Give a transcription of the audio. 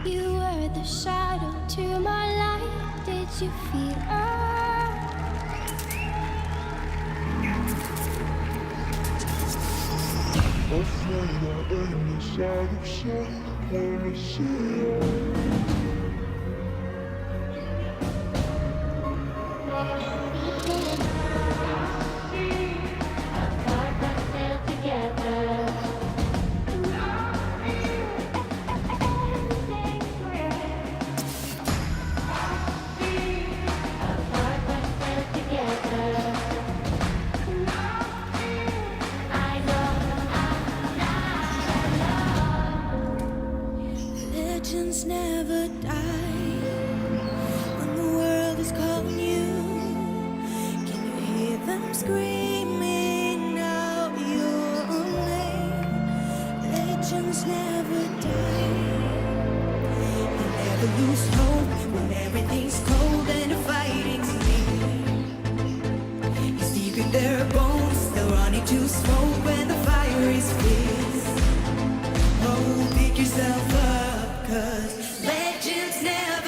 You were the shadow to my light. Did you feel us? Afraid I am inside of sight when I see you. Legends never die when the world is calling you. Can you hear them screaming out your name? Legends never die. They never lose hope when everything's cold and the fighting's near. It's deep in their bones, they're running to smoke when the fire is fierce. Oh, pick yourself up, 'cause legends never